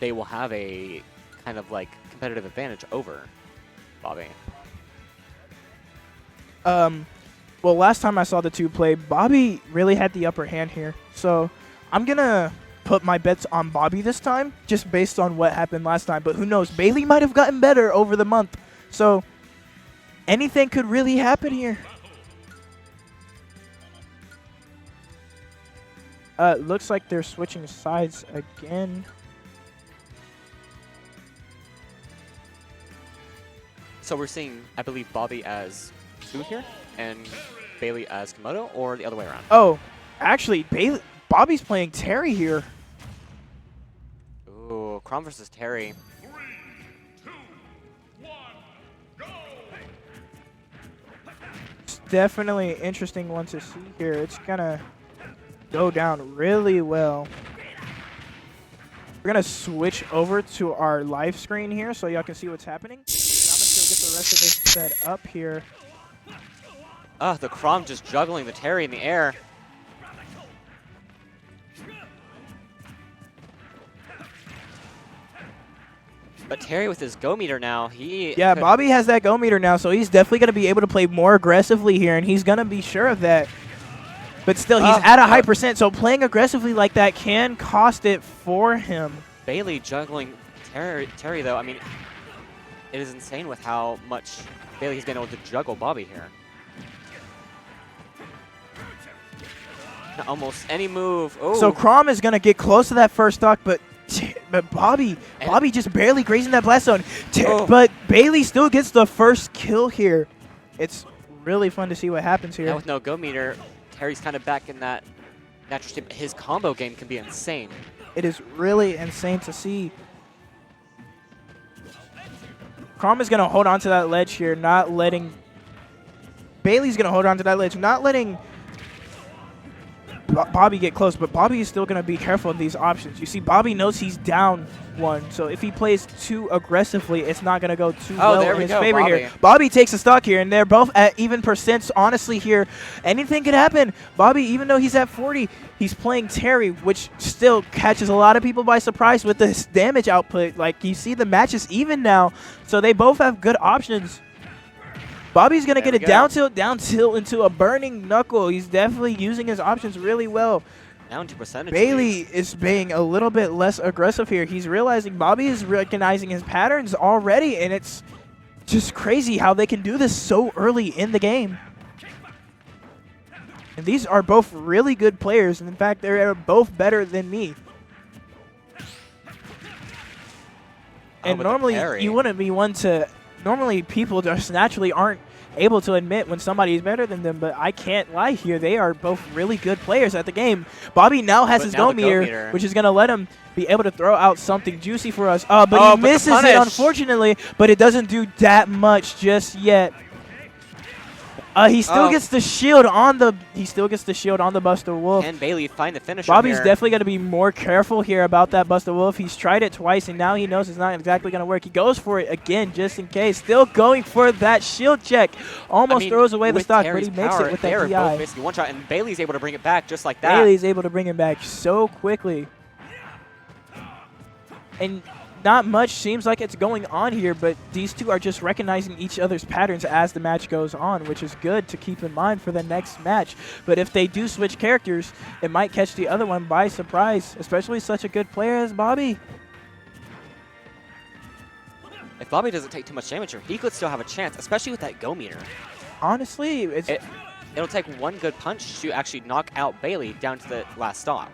they will have a kind of like competitive advantage over Bobby. Well, last time I saw the two play, Bobby really had the upper hand here. So I'm going to put my bets on Bobby this time, just based on what happened last time. But who knows? Bailey might have gotten better over the month. So anything could really happen here. Looks like they're switching sides again. So we're seeing, I believe, Bobby as Sue here and Bailey as Komodo, or the other way around? Oh, actually, Bobby's playing Terry here. Ooh, Chrom versus Terry. 3, 2, 1, go! It's definitely an interesting one to see here. It's going to go down really well. We're going to switch over to our live screen here so y'all can see what's happening. And I'm going to get the rest of this set up here. The Chrom just juggling the Terry in the air. But Terry with his go meter now, Yeah, Bobby has that go meter now, so he's definitely going to be able to play more aggressively here, and he's going to be sure of that. But still, he's at a high percent, so playing aggressively like that can cost it for him. Bailey juggling Terry, though, I mean, it is insane with how much Bailey has been able to juggle Bobby here. Almost any move. Ooh. So Chrom is going to get close to that first stock, but Bobby just barely grazing that blast zone. But Bailey still gets the first kill here. It's really fun to see what happens here. Now with no go meter, Terry's kind of back in that natural state. His combo game can be insane. It is really insane to see. Chrom is going to hold on to that ledge here, not letting... Bailey's going to hold on to that ledge, not letting Bobby get close, but Bobby is still going to be careful of these options. You see, Bobby knows he's down one, so if he plays too aggressively, it's not going to go too well in his favor here. Bobby takes a stock here, and they're both at even percents. Honestly here, anything could happen. Bobby, even though he's at 40, he's playing Terry, which still catches a lot of people by surprise with this damage output. Like, you see the match is even now, so they both have good options. Bobby's going to get a down tilt into a burning knuckle. He's definitely using his options really well. Down to percentage. Bailey is being a little bit less aggressive here. He's realizing Bobby is recognizing his patterns already, and it's just crazy how they can do this so early in the game. And these are both really good players, and in fact, they're both better than me. And normally, you wouldn't be one to... Normally, people just naturally aren't able to admit when somebody is better than them, but I can't lie here. They are both really good players at the game. Bobby now has his go meter, which is going to let him be able to throw out something juicy for us. But he misses it, unfortunately, but it doesn't do that much just yet. He still gets the shield on the Buster Wolf. Can Bailey find the finisher? Bobby's definitely going to be more careful here about that Buster Wolf. He's tried it twice, and now he knows it's not exactly going to work. He goes for it again just in case. Still going for that shield check. Almost throws away the stock, but he makes it with that DI. Basically one shot, and Bailey's able to bring it back just like that. Bailey's able to bring it back so quickly. And not much seems like it's going on here, but these two are just recognizing each other's patterns as the match goes on, which is good to keep in mind for the next match. But if they do switch characters, it might catch the other one by surprise, especially such a good player as Bobby. If Bobby doesn't take too much damage here, he could still have a chance, especially with that go meter. Honestly, it'll take one good punch to actually knock out Bailey down to the last stock.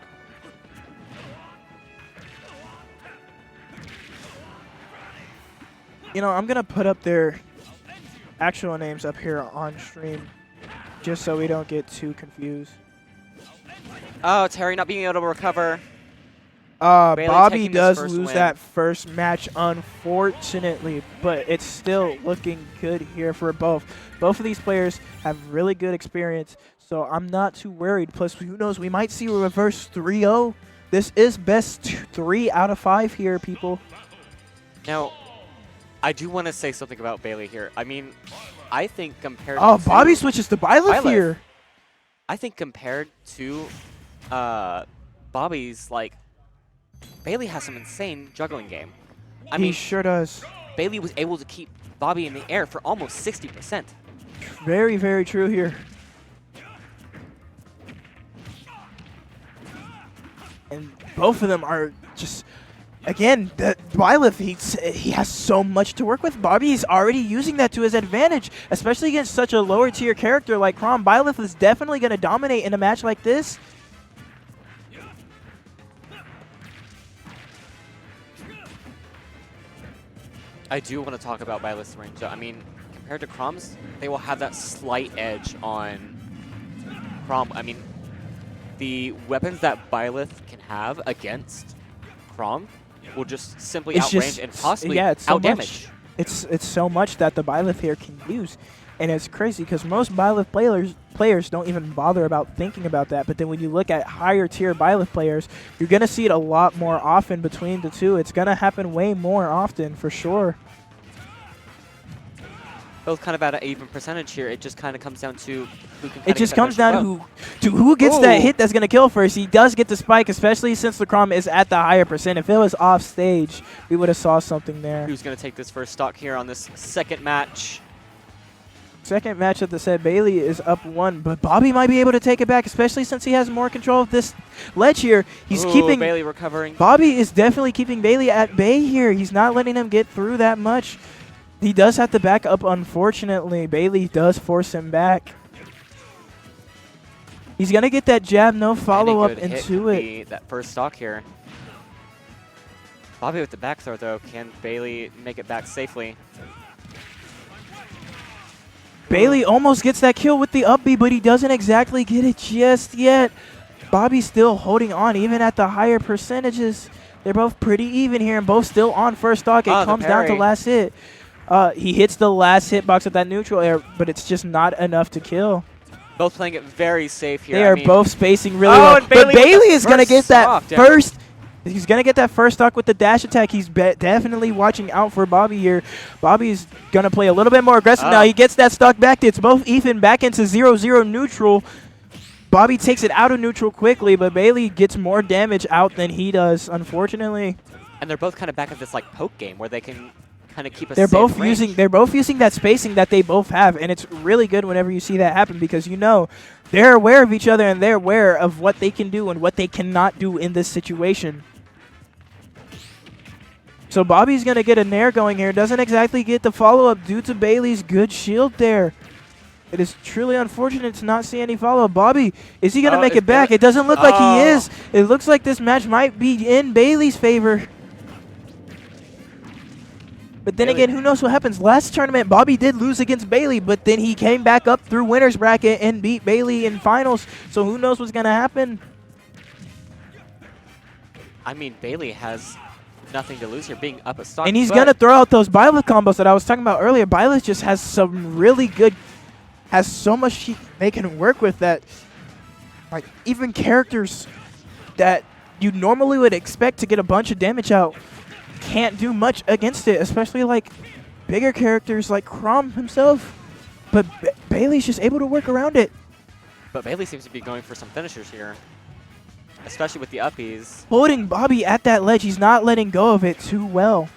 You know, I'm going to put up their actual names up here on stream just so we don't get too confused. Oh, Terry not being able to recover. Bobby does lose that first match, unfortunately, but it's still looking good here for both. Both of these players have really good experience, so I'm not too worried. Plus, who knows, we might see a reverse 3-0. This is best 3 out of 5 here, people. Now, I do want to say something about Bailey here. I mean, I think compared to... Bobby switches to Byleth here. I think compared to Bobby's, like, Bailey has some insane juggling game. I He mean, sure does. Bailey was able to keep Bobby in the air for almost 60%. Very, very true here. And both of them are just, again, Byleth, he has so much to work with. Bobby is already using that to his advantage, especially against such a lower tier character like Chrom. Byleth is definitely going to dominate in a match like this. I do want to talk about Byleth's range. I mean, compared to Chrom's, they will have that slight edge on Chrom. I mean, the weapons that Byleth can have against Chrom will just simply outrange and possibly outdamage. It's so much that the Byleth here can use. And it's crazy because most Byleth players don't even bother about thinking about that. But then when you look at higher tier Byleth players, you're going to see it a lot more often between the two. It's going to happen way more often for sure. Both kind of at an even percentage here. It just kind of comes down to who can. It just comes down to who gets that hit that's going to kill first. He does get the spike, especially since the Chrom is at the higher percent. If it was off stage, we would have saw something there. Who's going to take this first stock here on this second match? Second match of the set, Bailey is up 1, but Bobby might be able to take it back, especially since he has more control of this ledge here. He's keeping Bailey recovering. Bobby is definitely keeping Bailey at bay here. He's not letting him get through that much. He does have to back up, unfortunately. Bailey does force him back. He's going to get that jab, no follow-up into it. That first stock here. Bobby with the back throw, though. Can Bailey make it back safely? Bailey almost gets that kill with the up B, but he doesn't exactly get it just yet. Bobby's still holding on, even at the higher percentages. They're both pretty even here, and both still on first stock. It comes down to last hit. He hits the last hitbox with that neutral air, but it's just not enough to kill. Both playing it very safe here. They are both spacing really well. But Bailey is going to get that first. He's going to get that first stock with the dash attack. He's definitely watching out for Bobby here. Bobby's going to play a little bit more aggressive now. He gets that stock back. It's both even back into 0-0 neutral. Bobby takes it out of neutral quickly, but Bailey gets more damage out than he does, unfortunately. And they're both kind of back at this like poke game where they can kind of keep a they're safe both They're both using that spacing that they both have, and it's really good whenever you see that happen because you know they're aware of each other and they're aware of what they can do and what they cannot do in this situation. So Bobby's going to get a nair going here. Doesn't exactly get the follow-up due to Bailey's good shield there. It is truly unfortunate to not see any follow-up. Bobby, is he going to make it back? It doesn't look like he is. It looks like this match might be in Bailey's favor. But then again, who knows what happens? Last tournament, Bobby did lose against Bailey, but then he came back up through winner's bracket and beat Bailey in finals. So who knows what's going to happen? I mean, Bailey has nothing to lose here, being up a stock. And he's going to throw out those Byleth combos that I was talking about earlier. Byleth just has some really good, has so much they can work with that, like, even characters that you normally would expect to get a bunch of damage out can't do much against it, especially like bigger characters like Chrom himself. But Bailey's just able to work around it. But Bailey seems to be going for some finishers here, especially with the uppies. Holding Bobby at that ledge, he's not letting go of it too well.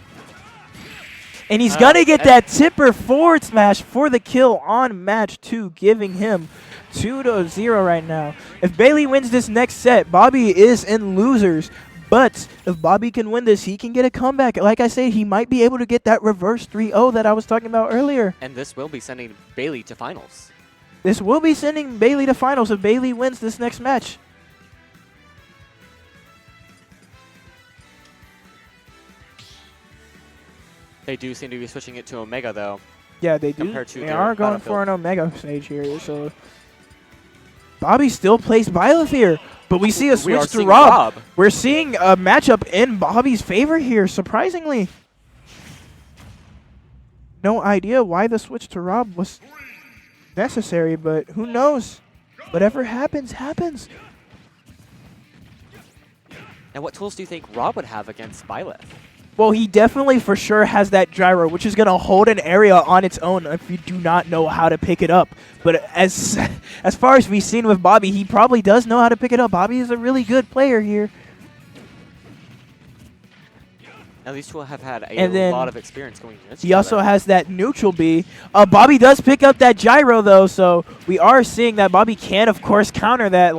And he's going to get that tipper forward smash for the kill on match 2, giving him 2-0 right now. If Bailey wins this next set, Bobby is in losers. But if Bobby can win this, he can get a comeback. Like I said, he might be able to get that reverse 3-0 that I was talking about earlier. And this will be sending Bailey to finals. This will be sending Bailey to finals if Bailey wins this next match. They do seem to be switching it to Omega, though. Yeah, they do. They are going for an Omega stage here. So Bobby still plays Byleth here. But we see a switch to Rob. We're seeing a matchup in Bobby's favor here, surprisingly. No idea why the switch to Rob was necessary, but who knows? Whatever happens, happens. And what tools do you think Rob would have against Byleth? Well, he definitely for sure has that gyro, which is going to hold an area on its own if you do not know how to pick it up. But as far as we've seen with Bobby, he probably does know how to pick it up. Bobby is a really good player here. At least we'll have had a lot of experience going against He also has that neutral B. Bobby does pick up that gyro, though, so we are seeing that Bobby can, of course, counter that.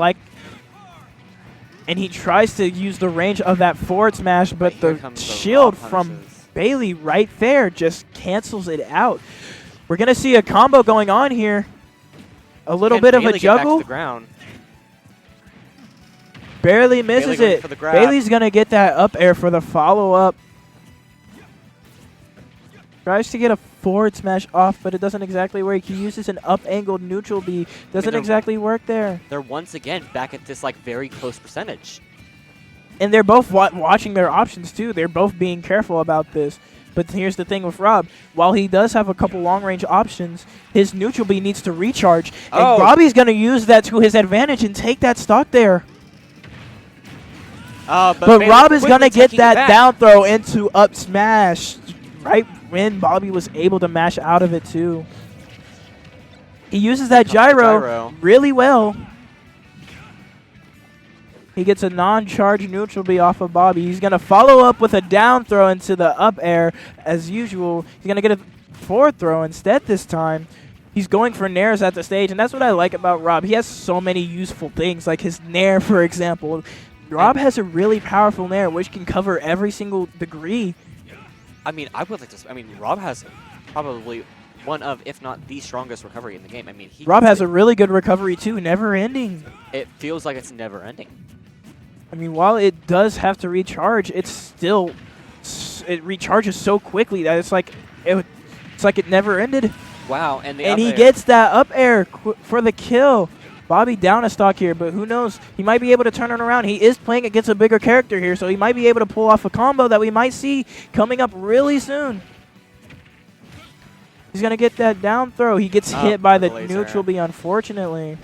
And he tries to use the range of that forward smash, but the shield from Bailey right there just cancels it out. We're going to see a combo going on here. A little bit of a juggle. Barely misses it. Bailey's going to get that up air for the follow-up. Tries to get a forward smash off, but it doesn't exactly work. He uses an up-angled neutral B. Doesn't exactly work there. They're once again back at this very close percentage. And they're both watching their options, too. They're both being careful about this. But here's the thing with Rob. While he does have a couple long-range options, his neutral B needs to recharge. And Bobby's going to use that to his advantage and take that stock there. But Rob is going to get that down throw into up smash right when Bobby was able to mash out of it, too. He uses that gyro really well. He gets a non-charge neutral B off of Bobby. He's going to follow up with a down throw into the up air as usual. He's going to get a forward throw instead this time. He's going for nairs at the stage, and that's what I like about Rob. He has so many useful things, like his nair, for example. Rob has a really powerful nair, which can cover every single degree. I mean, Rob has probably one of, if not the strongest recovery in the game. I mean, Rob has a really good recovery, too, never ending. It feels like it's never ending. I mean, while it does have to recharge, it recharges so quickly that it's like it never ended. Wow, and he gets that up air for the kill. Bobby down a stock here, but who knows? He might be able to turn it around. He is playing against a bigger character here, so he might be able to pull off a combo that we might see coming up really soon. He's going to get that down throw. He gets hit by the neutral B, unfortunately.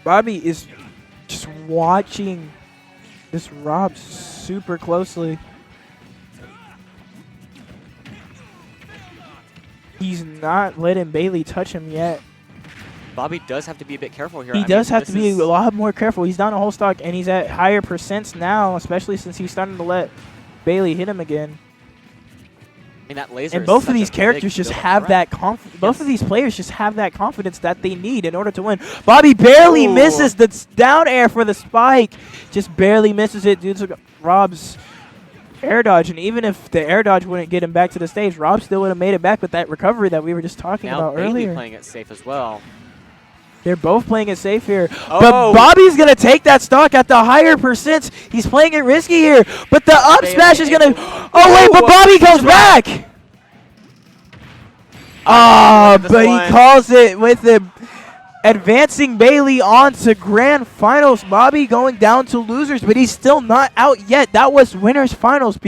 Bobby is just watching this Rob super closely. He's not letting Bailey touch him yet. Bobby does have to be a bit careful here. He does have to be a lot more careful. He's down a whole stock, and he's at higher percents now, especially since he's starting to let Bailey hit him again. And that laser. And both of these characters just have that confidence. Both of these players just have that confidence that they need in order to win. Bobby barely misses the down air for the spike. Just barely misses it due to Rob's air dodge. And even if the air dodge wouldn't get him back to the stage, Rob still would have made it back with that recovery that we were just talking about earlier. Now playing it safe as well. They're both playing it safe here. But Bobby's going to take that stock at the higher percents. He's playing it risky here. But the up smash is going to... Oh, wait, but Bobby comes back! But he calls it with the advancing Bailey on to grand finals. Bobby going down to losers, but he's still not out yet. That was winners finals.